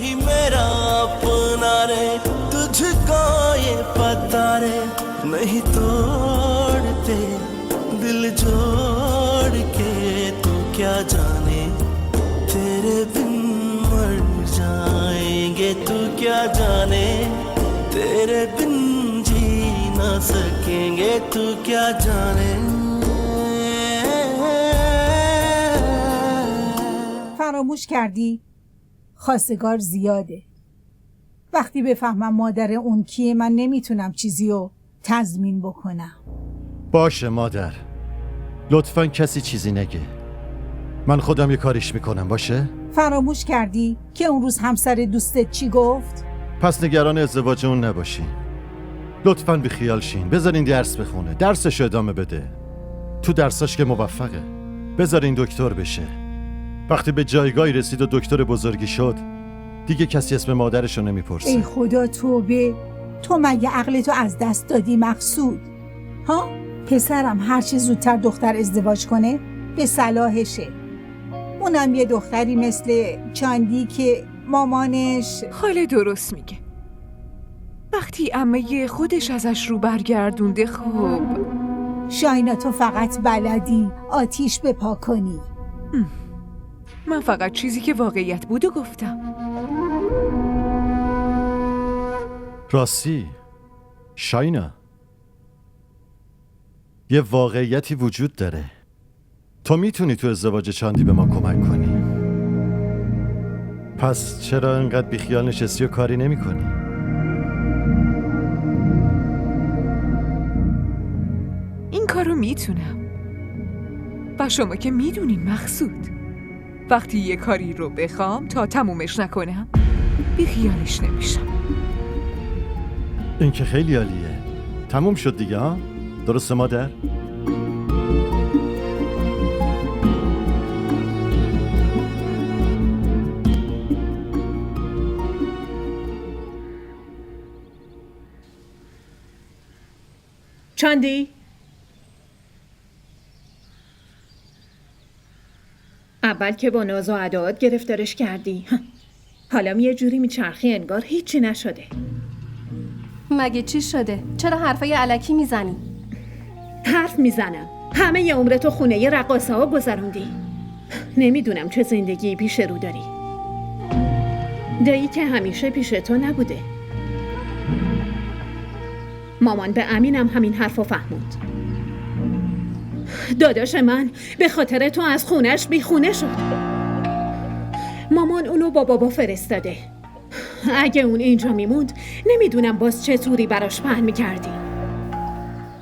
ही मेरा अपना रे, तुझको ये पता रे, नहीं तोड़ते दिल जोड़ के, तू क्या जाने तेरे बिन मर जाएंगे, तू क्या जाने तेरे बिन जी ना सकेंगे, तू क्या जाने. فراموش کردی؟ خواستگار زیاده. وقتی بفهمم مادر اون کیه من نمیتونم چیزی رو تضمین بکنم. باشه مادر، لطفاً کسی چیزی نگه، من خودم یه کاریش میکنم. باشه؟ فراموش کردی که اون روز همسر دوستت چی گفت؟ پس نگران ازدواج اون نباشین. لطفاً بیخیال شین، بذارین درس بخونه، درسشو ادامه بده. تو درساش که موفقه، بذارین دکتر بشه. وقتی به جایگاهی رسید و دکتر بزرگی شد، دیگه کسی اسم مادرشو نمیپرسه. ای خدا توبه، تو مگه عقلتو از دست دادی مقصود؟ ها؟ پسرم هرچی زودتر دختر ازدواج کنه به صلاحشه. اونم یه دختری مثل چاندی که مامانش... خاله درست میگه. وقتی عمه خودش ازش رو برگردونده خب. شاینا تو فقط بلدی آتیش بپا کنی. من فقط چیزی که واقعیت بود و گفتم. راستی شاینا، یه واقعیتی وجود داره. تو میتونی تو ازدواج چاندی به ما کمک کنی. پس چرا انقدر بیخیال نشستی و کاری نمی کنی؟ این کارو میتونم و شما که میدونین مقصود، وقتی یه کاری رو بخوام تا تمومش نکنم بیخیالش نمیشم. این که خیلی عالیه. تموم شد دیگه ها؟ درسته مادر؟ چاندی؟ اول که با ناز و اداعات گرفتارش کردی، حالا یه جوری میچرخی انگار هیچی نشده. مگه چی شده؟ چرا حرفای الکی میزنی؟ حرف میزنم. همه ی عمرتو خونه ی رقاصه ها گذروندی. نمیدونم چه زندگی پیش رو داری. دایی که همیشه پیش تو نبوده. مامان به امینم همین حرفو فهموند. داداش من به خاطر تو از خونش بی خونه شد. مامان اونو با بابا فرستاده. اگه اون اینجا میموند نمیدونم باز چه طوری براش پهن میکردی.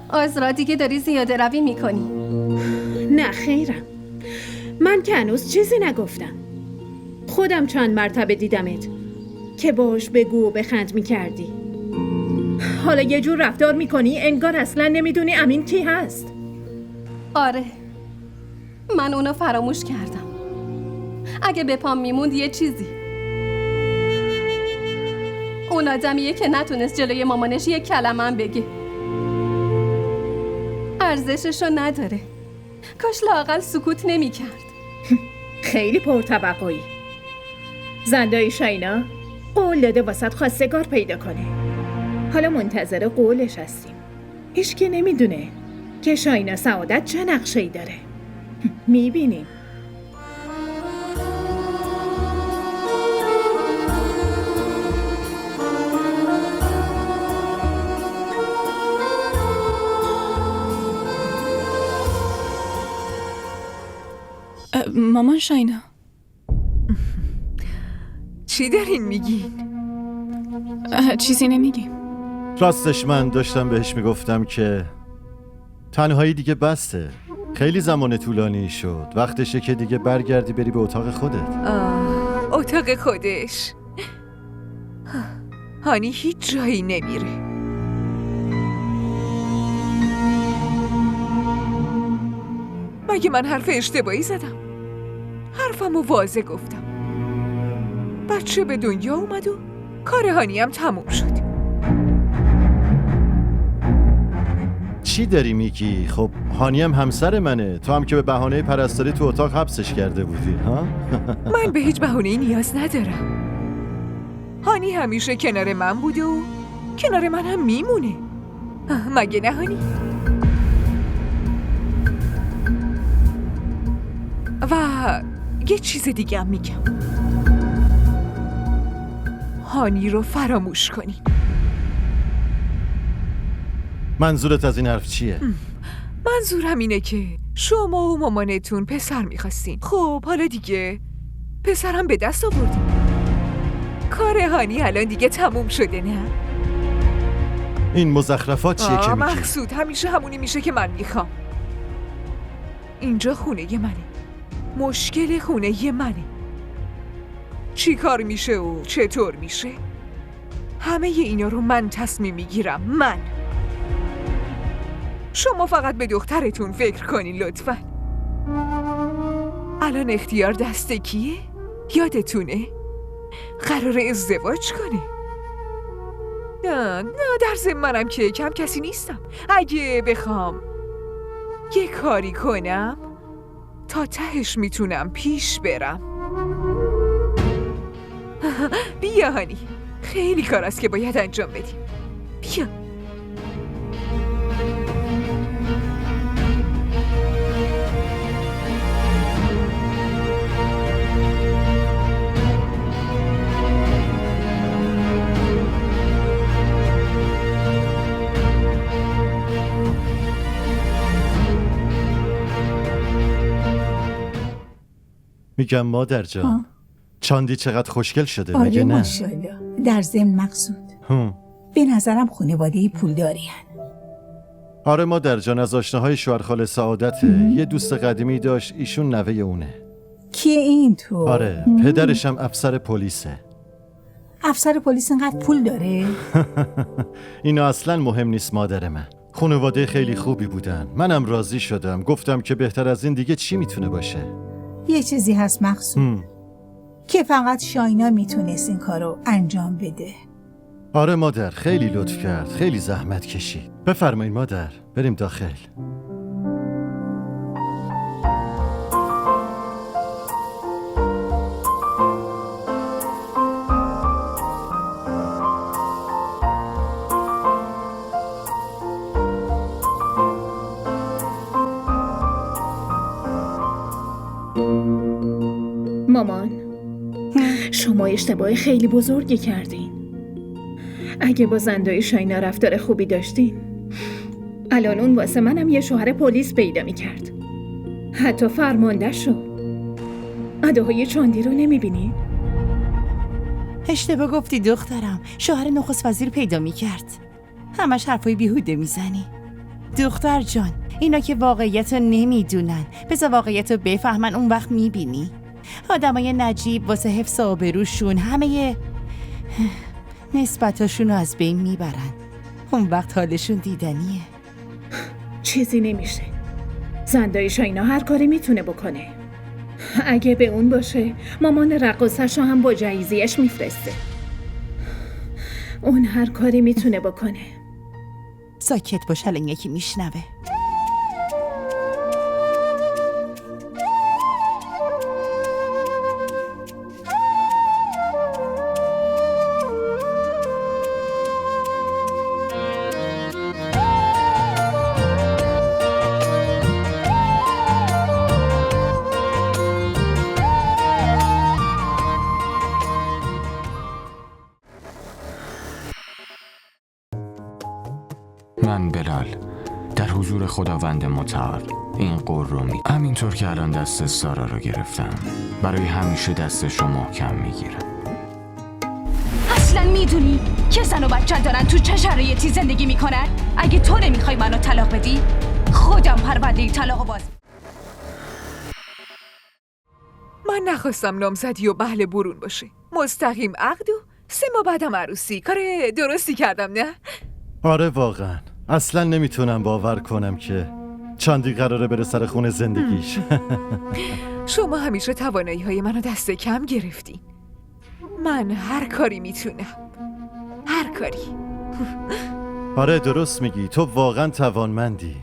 آزرا دیگه داری زیاده روی میکنی. نه خیرم، من که هنوز چیزی نگفتم. خودم چند مرتبه دیدمت که باش بگو و بخند میکردی. حالا یه جور رفتار میکنی انگار اصلا نمیدونی امین کی هست. آره، من اونو فراموش کردم. اگه به پام میموند یه چیزی. اون آدمیه که نتونست جلوی مامانش یه کلمه هم بگه. ارزششو نداره. کاش لااقل سکوت نمی‌کرد. خیلی پرطبقه‌ای. زندای شاینا قول داده واسط خواستگار پیدا کنه. حالا منتظر قولش هستیم. هیچ که نمیدونه که شاینا سعادت چه نقشه‌ای داره. میبینیم. مامان شاینا، چی دارین میگین؟ چیزی نمیگیم. راستش من داشتم بهش میگفتم که تنهایی دیگه بسته. خیلی زمان طولانی شد. وقتشه که دیگه برگردی بری به اتاق خودت. اتاق خودش. هانی هیچ جایی نمیره. مگه من حرف اشتباهی زدم؟ حرفمو واضح گفتم. بچه به دنیا اومد و کار هانی هم تموم شد. چی داری میگی؟ خب هانی هم همسر منه. تو هم که به بهانه پرستاری تو اتاق حبسش کرده بودی ها؟ من به هیچ بهانه‌ای نیاز ندارم. هانی همیشه کنار من بوده و کنار من هم میمونه. مگه نه هانی؟ و یه چیز دیگه هم میگم، هانی رو فراموش کنین. منظورت از این حرف چیه؟ منظورم اینه که شما و مامانتون پسر میخواستین. خب حالا دیگه پسرم به دست آوردین. کار هانی الان دیگه تموم شده نه؟ این مزخرفات چیه که میگی؟ مقصود همیشه همونی میشه که من میخوام. اینجا خونه منه، مشکل خونه منه. چی کار میشه و چطور میشه؟ همه اینا رو من تصمیم میگیرم. من. شما فقط به دخترتون فکر کنین لطفاً. الان اختیار دست کیه؟ یادتونه؟ قرار ازدواج کنه. نه در ضمن منم که کم کسی نیستم. اگه بخوام یه کاری کنم تا تهش میتونم پیش برم. بیا هانی، خیلی کار است که باید انجام بدیم. بیا. میگم مادر جان، چاندی چقدر خوشگل شده. آره مگه نه؟ ماشاءالله. در ضمن مقصود به نظرم خانواده پولداری هن. آره مادر جان، از آشناهای شوهر خاله سعادته. یه دوست قدیمی داشت، ایشون نوه اونه. کیه این تو؟ آره پدرش هم افسر پلیسه. افسر پلیس اینقدر پول داره؟ اینا اصلا مهم نیست مادر من. خانواده خیلی خوبی بودن، منم راضی شدم. گفتم که بهتر از این دیگه چی میتونه باشه. یه چیزی هست مقصود که فقط شاینا میتونست این کارو انجام بده. آره مادر، خیلی لطف کرد، خیلی زحمت کشید. بفرمایید مادر، بریم داخل. مامان، شما اشتباه خیلی بزرگی کردین. اگه با زندای شاینا رفتار خوبی داشتین، الان اون واسه منم یه شوهر پلیس پیدا میکرد، حتی فرمانده شو. اداهای چاندی رو نمیبینی؟ اشتباه گفتی دخترم، شوهر نخست وزیر پیدا میکرد. همش حرفای بیهوده میزنی. دختر جان، اینا که واقعیت رو نمیدونن، بذار واقعیت رو بفهمن، اون وقت میبینی. آدمای نجیب واسه حفظ آبروشون همه نسبتاشون رو از بین میبرن. اون وقت حالشون دیدنیه. چیزی نمیشه. زندای شاینا هر کاری میتونه بکنه. اگه به اون باشه، مامان رقاصه‌شو هم با جایزیش میفرسته. اون هر کاری میتونه بکنه. ساکت باش، الان یکی میشنوه. من بلال در حضور خداوند متعال این قول رو همینطور که الان دست سارا رو گرفتم، برای همیشه دستش رو محکم میگیرم. اصلا میدونی که زن و بچه دارن تو چه شرایطی زندگی میکنن؟ اگه تو نمیخوای منو طلاق بدی، خودم پرونده طلاق باز. من نخواستم نامزدی و بهله برون باشه. مستقیم عقد و 3 ماه بعدم عروسی. کار درستی کردم نه؟ آره واقعا اصلا نمیتونم باور کنم که چاندی قراره بره سر خونه زندگیش. شما همیشه توانایی های منو دست کم گرفتین. من هر کاری میتونم، هر کاری. آره درست میگی، تو واقعا توانمندی.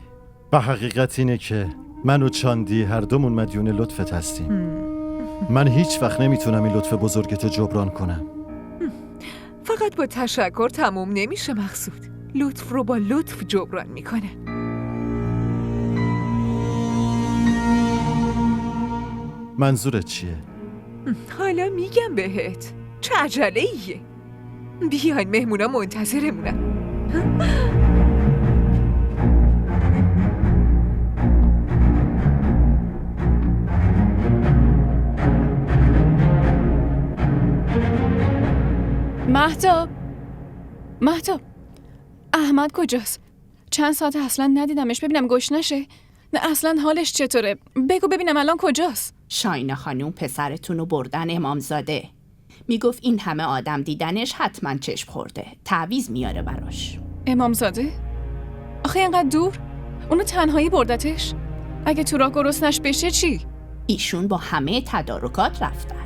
و حقیقت اینه که من و چاندی هر دومون مدیون لطفت هستیم. من هیچ وقت نمیتونم این لطف بزرگت جبران کنم. فقط با تشکر تموم نمیشه مقصود. لطف رو با لطف جبران میکنه. منظورت چیه؟ حالا میگم بهت. چه عجله ایه؟ بیاین، مهمونا منتظرمونن. مهتاب احمد کجاست؟ چند ساعت اصلا ندیدمش. ببینم گشنشه؟ نه اصلا حالش چطوره؟ بگو ببینم الان کجاست؟ شاینا خانوم پسرتون رو بردن امامزاده. میگفت این همه آدم دیدنش حتما چشم خورده، تعویض میاره براش. امامزاده؟ آخه اینقدر دور؟ اونو تنهایی بردتش؟ اگه تو راه گرسنش بشه چی؟ ایشون با همه تدارکات رفتن.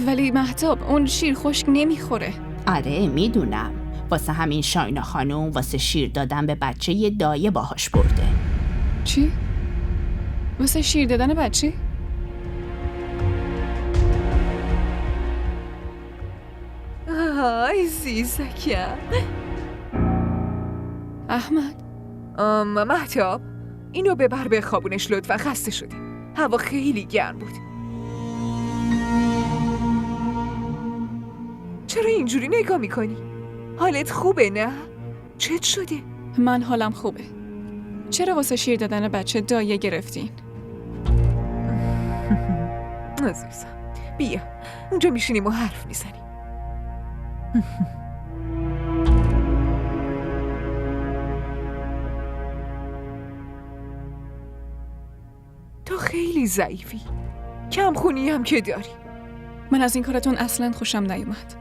ولی مهتاب اون شیر خشک نمیخوره. آره میدونم، واسه همین شاینا خانوم واسه شیر دادن به بچه یه دایه باهاش برده. چی؟ واسه شیر دادن بچه؟ آی زیزکم. احمد مهتاب اینو ببر به خوابونش لطفا، خسته شده. هوا خیلی گرم بود. چرا اینجوری نگاه میکنی؟ حالت خوبه نه؟ چت شده؟ من حالم خوبه. چرا واسه شیر دادن بچه دایه گرفتین؟ عزیزم بیا اونجا میشینیم و حرف میزنیم. تو خیلی ضعیفی، کم خونی هم که داری. من از این کارتون اصلا خوشم نیومد.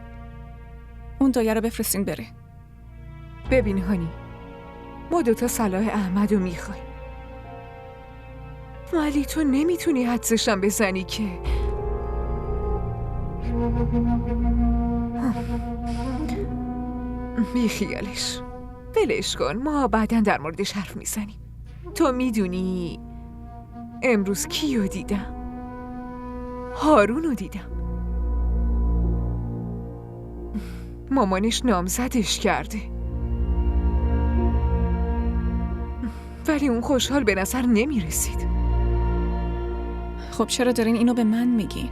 اون دایه رو بفرستین بره. ببین هانی، ما دوتا صلاح احمد رو میخوای، ولی تو نمیتونی حدسشم بزنی که بیخیالش، ولش کن، ما بعداً در موردش حرف میزنیم. تو میدونی امروز کیو دیدم؟ هارونو دیدم. مامانش نامزدش کرده، ولی اون خوشحال به نظر نمی رسید. خب چرا دارین اینو به من میگین؟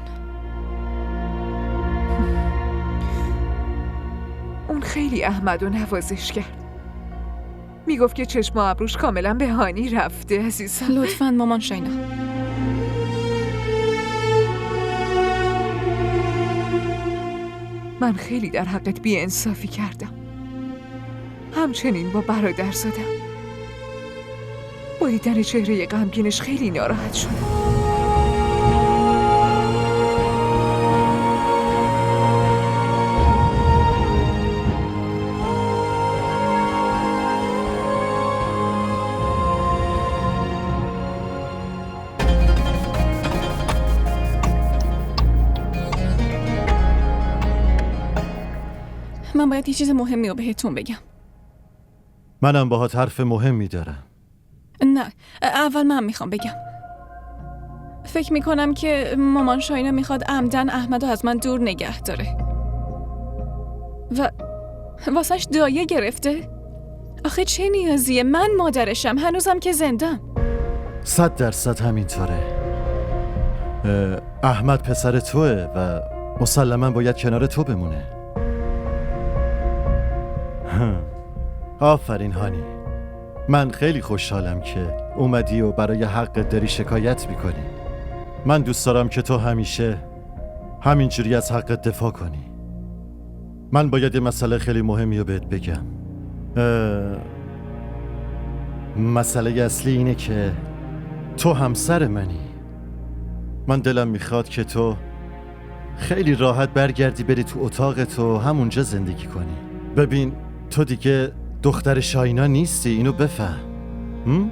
اون خیلی احمد و نوازش کرد. میگفت که چشم و ابروش کاملا به هانی رفته. عزیزم لطفاً مامان شاینا. من خیلی در حقت بی‌انصافی کردم، همچنین با برادرزادم. با دیدن چهره غمگینش خیلی ناراحت شدم. من باید یه چیز مهمی رو بهتون بگم. منم باهات حرف مهمی دارم. نه، اول من میخوام بگم. فکر میکنم که مامان شاینا میخواد عمدن احمدو از من دور نگه داره و واسش دایه گرفته. آخه چه نیازیه؟ من مادرشم، هنوزم که زندم. 100% همینطوره. احمد پسر توه و مسلما باید کنار تو بمونه. آفرین هانی، من خیلی خوشحالم که اومدی و برای حقت داری شکایت میکنی. من دوست دارم که تو همیشه همینجوری از حقت دفاع کنی. من باید یه مسئله خیلی مهمی رو بهت بگم. مسئله اصلی اینه که تو همسر منی. من دلم میخواد که تو خیلی راحت برگردی بری تو اتاقت و همونجا زندگی کنی. ببین تو دیگه دختر شاینا نیستی، اینو بفهم.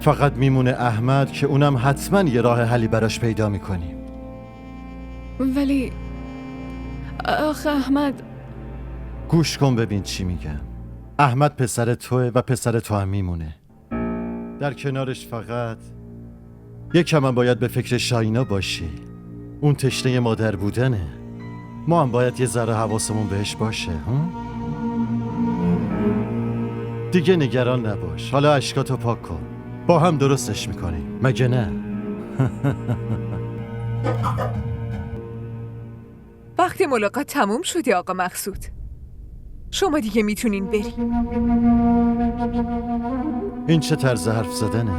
فقط میمونه احمد که اونم حتما یه راه حلی براش پیدا میکنیم. ولی آخه احمد، گوش کن ببین چی میگم. احمد پسر توه و پسر تو هم میمونه. در کنارش فقط یکم هم باید به فکر شاینا باشی. اون تشنه مادر بودنه. ما هم باید یه ذره حواسمون بهش باشه ها؟ دیگه نگران نباش، حالا اشکاتو پاک کن، با هم درستش میکنیم، مگه نه؟ وقت ملاقات تموم شده آقا مقصود. شما دیگه میتونین برین. این چه طرز حرف زدنه؟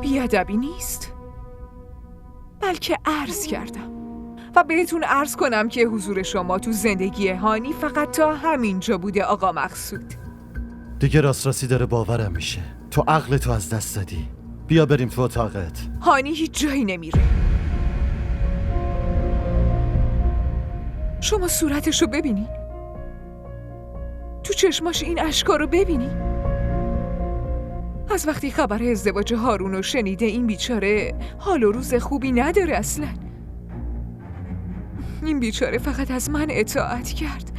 بیادبی نیست، بلکه عرض کردم و بهتون عرض کنم که حضور شما تو زندگی هانی فقط تا همینجا بوده آقا مقصود. دیگه راستی داره باورم میشه، تو عقلتو از دست دادی. بیا بریم تو اتاقت. هانی هیچ جایی نمیره. شما صورتشو ببینی؟ تو چشماش این اشکا رو ببینی؟ از وقتی خبر ازدواج هارون رو شنیده این بیچاره حال و روز خوبی نداره اصلا. این بیچاره فقط از من اطاعت کرد،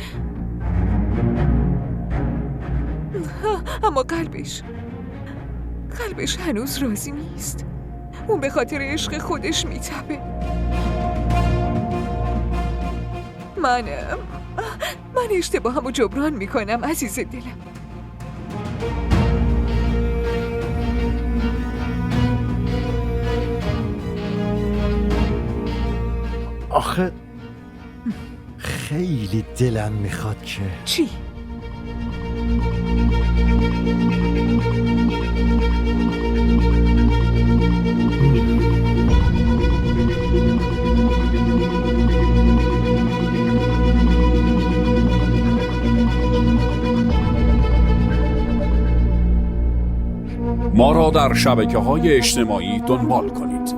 اما قلبش هنوز راضی نیست. اون به خاطر عشق خودش میتپه. من اشتباهمو جبران میکنم عزیز دلم. آخه خیلی دلم میخواد که چی؟ ما را در شبکه‌های اجتماعی دنبال کنید.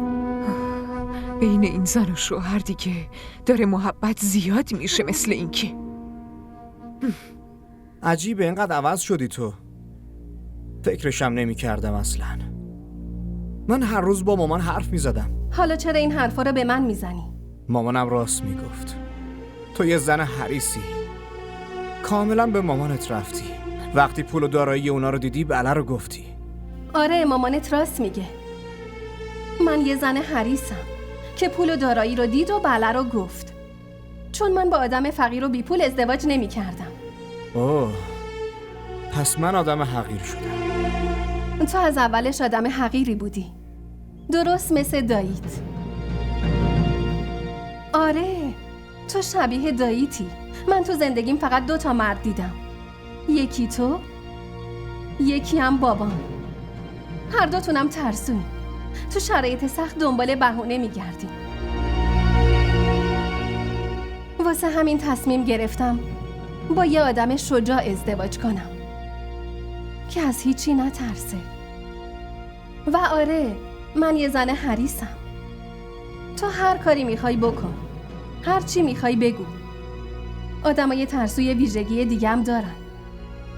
بین این زن و شوهر دیگه داره محبت زیاد میشه، مثل اینکه عجیبه اینقدر عوض شدی تو. فکرشم نمی کردم اصلا. من هر روز با مامان حرف می زدم. حالا چرا این حرفا رو به من میزنی؟ مامانم راست می گفت. تو یه زن حریصی. کاملا به مامانت رفتی. وقتی پول و دارایی اونا رو دیدی بله رو گفتی. آره مامانت راست میگه. من یه زن حریصم که پول و دارایی رو دید و بله رو گفت. چون من با آدم فقیر و بی پول ازدواج نمی کردم. اوه، پس من آدم حقیر شدم. تو از اولش آدم حقیری بودی، درست مثل داییت. آره تو شبیه داییتی. من تو زندگیم فقط 2 مرد دیدم، یکی تو، یکی هم بابام. هر دوتونم ترسوین، تو شرایط سخت دنبال بهونه میگردیم. واسه همین تصمیم گرفتم با یه آدم شجاع ازدواج کنم که از هیچی نترسه. و آره من یه زن حریصم. تو هر کاری میخوای بکن، هر چی میخوای بگو. آدمای ترسوی ویژگی دیگه هم دارن،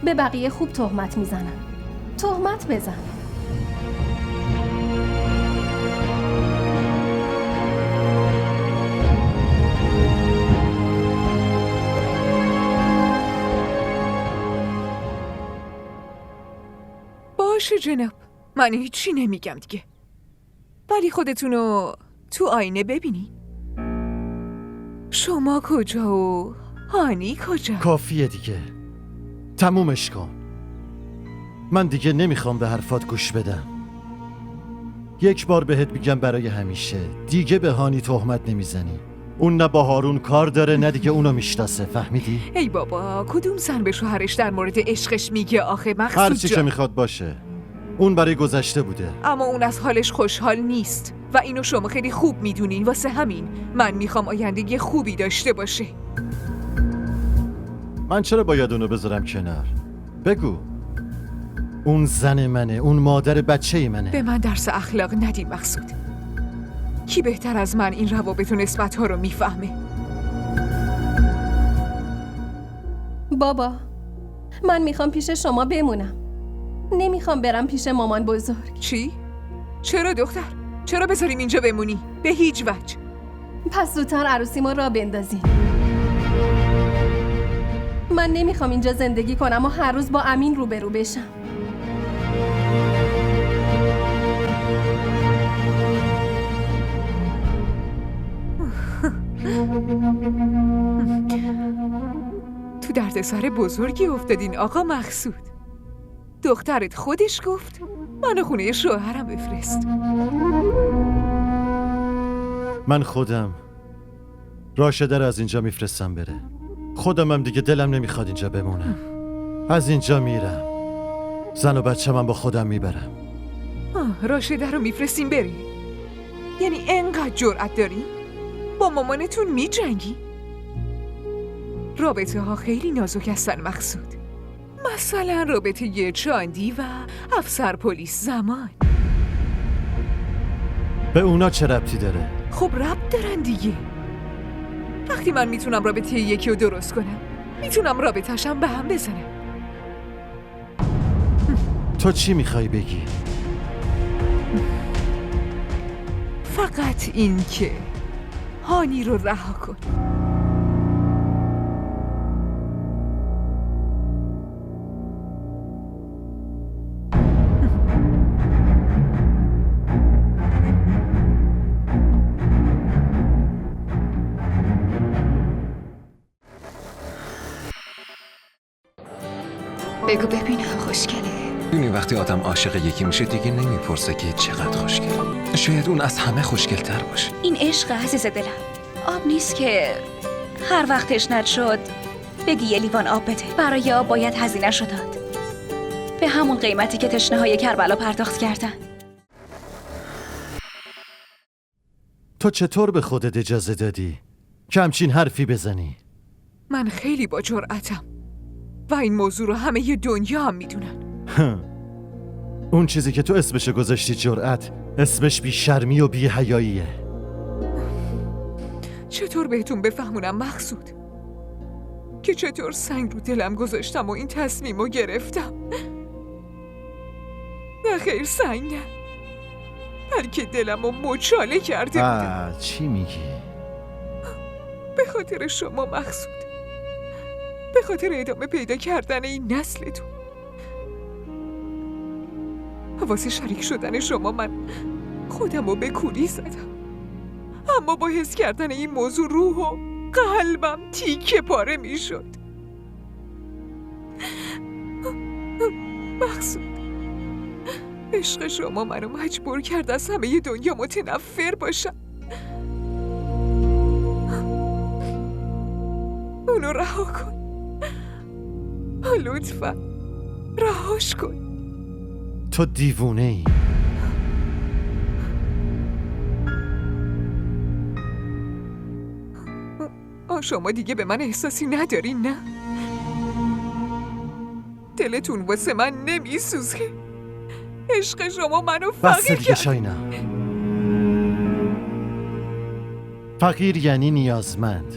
به بقیه خوب تهمت میزنن. تهمت بزن. باشه جناب، من هیچی نمیگم دیگه. ولی خودتونو تو آینه ببینی. شما کجا و هانی کجا؟ کافیه دیگه، تمومش کن. من دیگه نمیخوام به حرفات گوش بدم. یک بار بهت میگم برای همیشه، دیگه به هانی تهمت نمیزنی. اون نه با هارون کار داره نه دیگه اونو میشناسه، فهمیدی؟ ای بابا، کدوم زن به شوهرش در مورد عشقش میگه آخه مقصود هر چی جان؟ که میخواد باشه، اون برای گذشته بوده. اما اون از حالش خوشحال نیست و اینو شما خیلی خوب میدونین. واسه همین من میخوام آیندگی خوبی داشته باشه. من چرا باید اونو بذارم کنار؟ بگو. اون زن منه، اون مادر بچه منه. به من درس اخلاق ندین مقصود. کی بهتر از من این روابط و نسبت‌ها رو میفهمه؟ بابا من میخوام پیش شما بمونم، نمیخوام برم پیش مامان بزرگ. چی؟ چرا دختر؟ چرا بذاریم اینجا بمونی؟ به هیچ وجه. پس زودتر عروسیمو را بندازین. من نمیخوام اینجا زندگی کنم و هر روز با امین روبرو بشم. دردسر بزرگی افتادین آقا مقصود. دخترت خودش گفت منو خونه شوهرم بفرست. من خودم راشده رو از اینجا میفرستم بره. خودمم دیگه دلم نمیخواد اینجا بمونم. از اینجا میرم. زن و بچه من با خودم میبرم. راشده رو میفرستیم بره؟ یعنی انقدر جرأت داری؟ با مامانتون میجنگی؟ رابطه ها خیلی نازک هستن مقصود. مثلا رابطه یه چاندی و افسر پلیس زمان. به اونا چه ربطی داره؟ خب ربط دارن دیگه. وقتی من میتونم رابطه یکی رو درست کنم، میتونم رابطه‌شم به هم بزنم. تو چی میخوای بگی؟ فقط این که هانی رو رها کن. بگو ببینم خوشگله. دونی وقتی آدم عاشق یکی میشه دیگه نمیپرسه که چقدر خوشگله. شاید اون از همه خوشگل‌تر باشه. این عشق عزیز دلم. آب نیست که هر وقت تشنت شد بگی یه لیوان آب بده. برای آب باید هزینه‌شو داد. به همون قیمتی که تشنه‌های کربلا پرداخت کردن. تو چطور به خودت اجازه دادی که همچین حرفی بزنی؟ من خیلی با جرأتم و این موضوع رو همه دنیا هم میدونن. اون چیزی که تو اسمش گذاشتی جرأت، اسمش بی‌شرمی و بی‌حیاییه. چطور بهتون بفهمونم مقصود که چطور سنگ رو دلم گذاشتم و این تصمیم رو گرفتم؟ نه خیر سنگ نه، بلکه دلم رو مچاله کرده بودم. چی میگی؟ به خاطر شما مقصود، به خاطر ادامه پیدا کردن این نسلتون، واسه شریک شدن شما من خودم رو به کوری زدم. اما با حس کردن این موضوع روح و قلبم تیکه پاره می شد. مقصود، عشق شما منو مجبور کرد از همه دنیا متنفر باشم. اونو رها کن لطفا، رهاش کن. تو دیوونه ای. شما دیگه به من احساسی ندارین نه؟ دلتون واسه من نمیسوزه؟ عشق شما منو بس فقیر دیگه کرد. شاینا. فقیر یعنی نیازمند،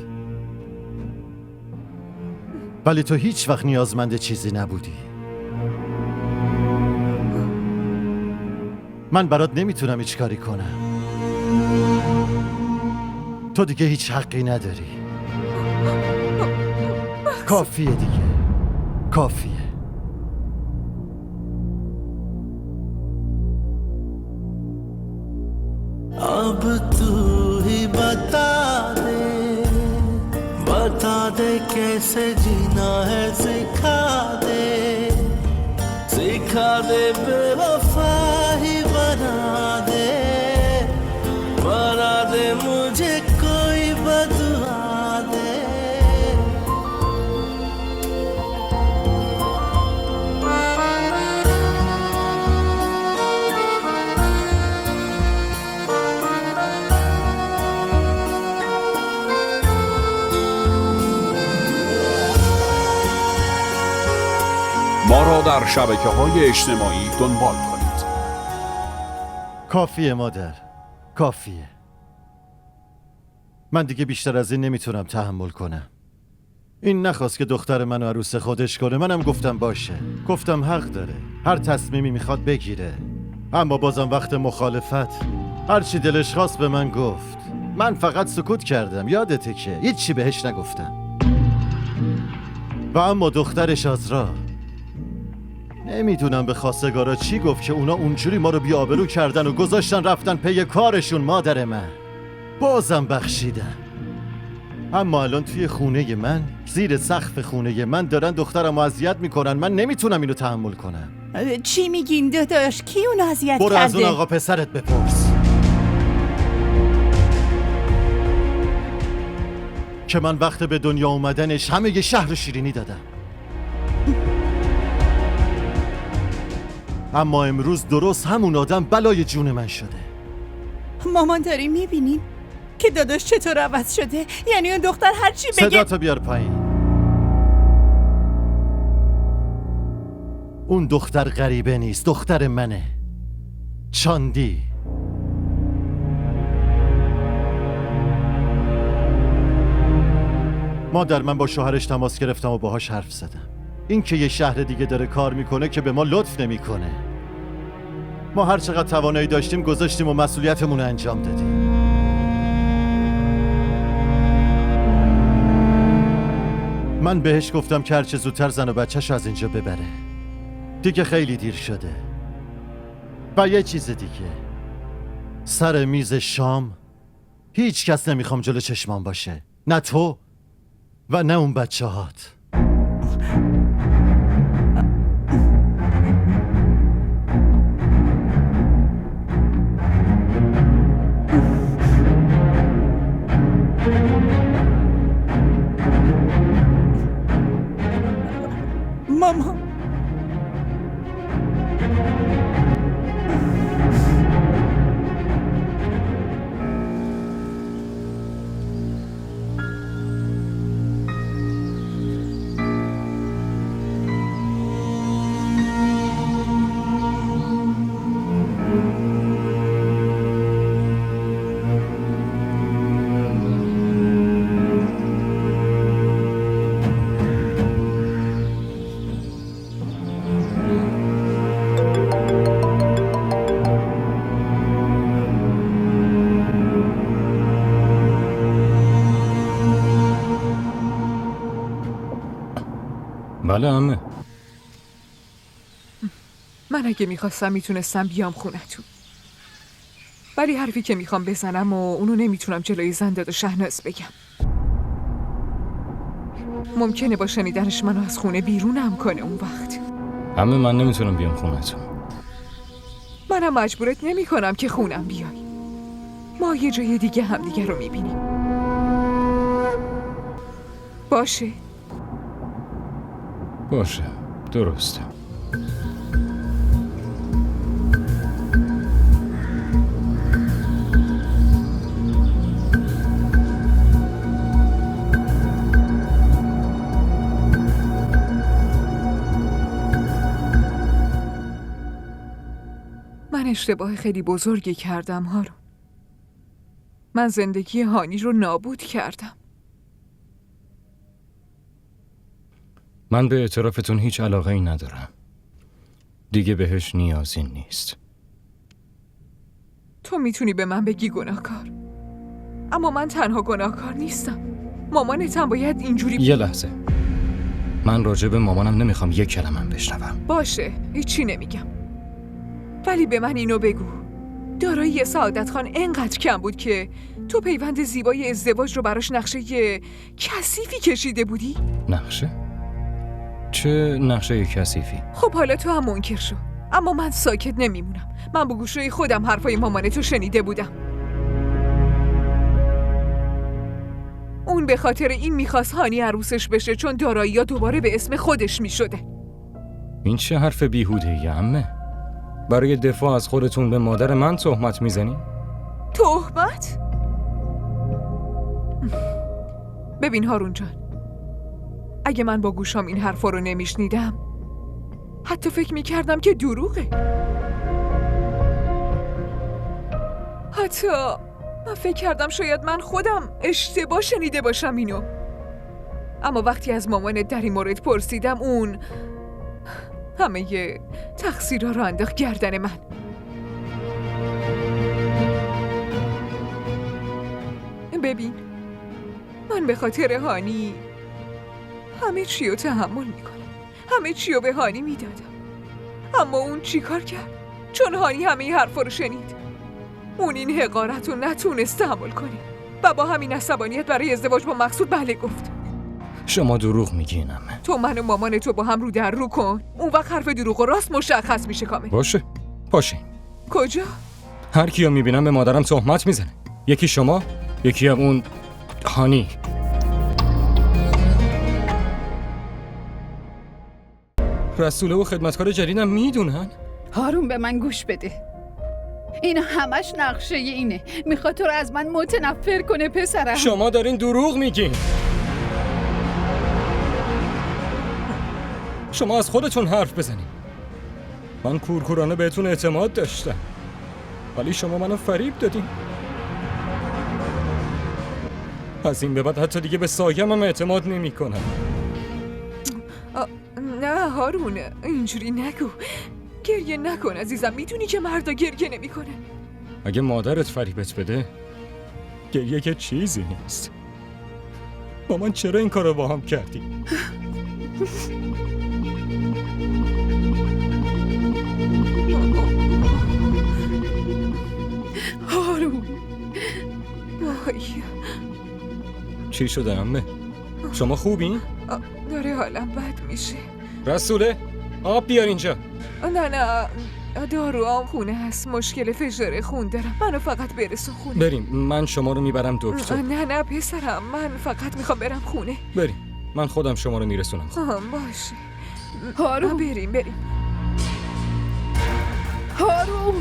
ولی تو هیچ وقت نیازمند چیزی نبودی. من برات نمیتونم هیچ کاری کنم. تو دیگه هیچ حقی نداری. کافیه دیگه، کافیه. अब तू ही बता दे कैसे जीना है, सिखा दे बेवफा ही बना दे मुझे कोई बदुआ दे। ما را در شبکه‌های اجتماعی دنبال کنید. کافیه مادر، کافیه. من دیگه بیشتر از این نمیتونم تحمل کنم. این نخواست که دختر منو عروس خودش کنه، منم گفتم باشه. گفتم حق داره، هر تصمیمی میخواد بگیره. اما بازم وقت مخالفت هرچی دلش خواست به من گفت. من فقط سکوت کردم، یادته که هیچی بهش نگفتم. و اما دخترش آزرا، نمیدونم به خواستگارا چی گفت که اونا اونجوری ما رو بی‌آبرو کردن و گذاشتن رفتن پی کارشون. مادر من بازم بخشیدم. اما الان توی خونه من، زیر سقف خونه من دارن دخترم رو اذیت میکنن. من نمیتونم اینو تحمل کنم. چی میگین داداش؟ کی اون اذیت کرده؟ برو از اون آقا پسرت بپرس که من وقت به دنیا اومدنش همه یه شهر شیرینی دادم، اما امروز درست همون آدم بلای جون من شده. مامان داری میبینین که داداش چطور عوض شده؟ یعنی اون دختر هر چی بگه صداتو بیار پایین. اون دختر غریبه نیست، دختر منه، چاندی. مادر من با شوهرش تماس گرفتم و باهاش حرف زدم. این که یه شهر دیگه داره کار میکنه که به ما لطف نمیکنه. ما هر چقدر توانایی داشتیم گذاشتیم و مسئولیتمون رو انجام دادیم. من بهش گفتم که هرچه زودتر زن و بچه‌شو از اینجا ببره. دیگه خیلی دیر شده. و یه چیز دیگه، سر میز شام هیچ کس نمیخوام جلو چشمان باشه، نه تو و نه اون بچه‌هات. ماما بله عمه. من اگه میخواستم میتونستم بیام خونتون، ولی حرفی که میخوام بزنم و اونو نمیتونم جلوی زنداد و شهناز بگم. ممکنه با شنیدنش منو از خونه بیرونم کنه. اون وقت عمه من نمیتونم بیام خونتون. منم مجبورت نمی کنم که خونم بیای. ما یه جای دیگه همدیگه رو میبینیم. باشه؟ باشه، درسته. من اشتباه خیلی بزرگی کردم هارون. من زندگی هانی رو نابود کردم. من به اعترافتون هیچ علاقه ای ندارم. دیگه بهش نیازی نیست. تو میتونی به من بگی گناهکار، اما من تنها گناهکار نیستم. مامانتم باید اینجوری یه لحظه، من راجع به مامانم نمیخوام یک کلمه بشنوم. باشه، هیچی نمیگم، ولی به من اینو بگو، دارایی سعادت خان انقدر کم بود که تو پیوند زیبای ازدواج رو براش نقشه کثیفی کشیده بودی؟ نقشه؟ چه نقشه کثیفی؟ خب حالا تو هم منکر شو، اما من ساکت نمیمونم. من با گوشای خودم حرفای مامانتو شنیده بودم. اون به خاطر این میخواست هانی عروسش بشه چون دارایی‌ها دوباره به اسم خودش میشده. این چه حرف بیهوده‌ای عمه؟ برای دفاع از خودتون به مادر من تهمت میزنی؟ تهمت؟ ببین هارون جان، اگه من با گوشام این حرفا رو نمیشنیدم، حتی فکر میکردم که دروغه. حتی من فکر کردم شاید من خودم اشتباه شنیده باشم اینو. اما وقتی از مامانت در این مورد پرسیدم، اون همه ی تقصیرها رو انداخت گردن من. ببین، من به خاطر هانی همه چی رو تحمل میکنم، همه چی رو به هانی میدادم. اما اون چی کار کرد؟ چون هانی همه ی حرفا رو شنید، اون این حقارت رو نتونست تحمل کنه. و با همین عصبانیت برای ازدواج با مقصود بله گفت. شما دروغ میگین عمه. تو من و مامان تو با هم رو در رو کن، اون وقت حرف دروغ و راست مشخص میشه کامل. باشه باشه. کجا؟ هر کیو میبینم به مادرم تهمت میزنه. یکی شما، یکی هم اون هانی. رسوله و خدمتکار جدیدم میدونن؟ هارون به من گوش بده. اینا همش نقشه اینه. میخواد تو رو از من متنفر کنه پسرم. شما دارین دروغ میگین. شما از خودتون حرف بزنین. من کورکورانه بهتون اعتماد داشتم، ولی شما منو فریب دادین. از این به بعد حتی دیگه به سایم هم اعتماد نمی کنم. نه هارون، اینجوری نگو. گریه نکن عزیزم، میدونی که مردا گریه نمی کنه. اگه مادرت فریبت بده، گریه که چیزی نیست. مامان چرا این کارو با هم کردی؟ هارون چی شده عمه؟ شما خوبین؟ داره حالم بد میشه. رسوله آب بیار اینجا. نه داروام خونه هست، مشکل فشار خون دارم. منو فقط برسون خونه. بریم، من شما رو میبرم دکتر. نه پسرم، من فقط میخوام برم خونه. بریم، من خودم شما رو میرسونم. باشه هارون. بریم هارون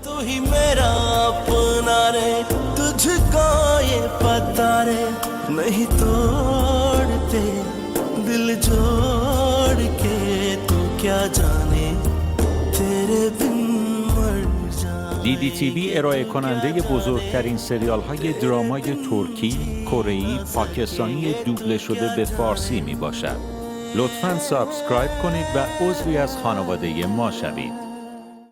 तू ही मेरा अपना रे, तुझको ये पता रे, नहीं तोड़ते दिल जोड़ के, तू क्या जाने तेरे बिन मर जाने. DDTV ارائه کننده بزرگترین سریال های درامای ترکی، کره‌ای، پاکستانی دوبله شده به فارسی می باشد. لطفاً سابسکرایب کنید و عضوی از خانواده ما شوید.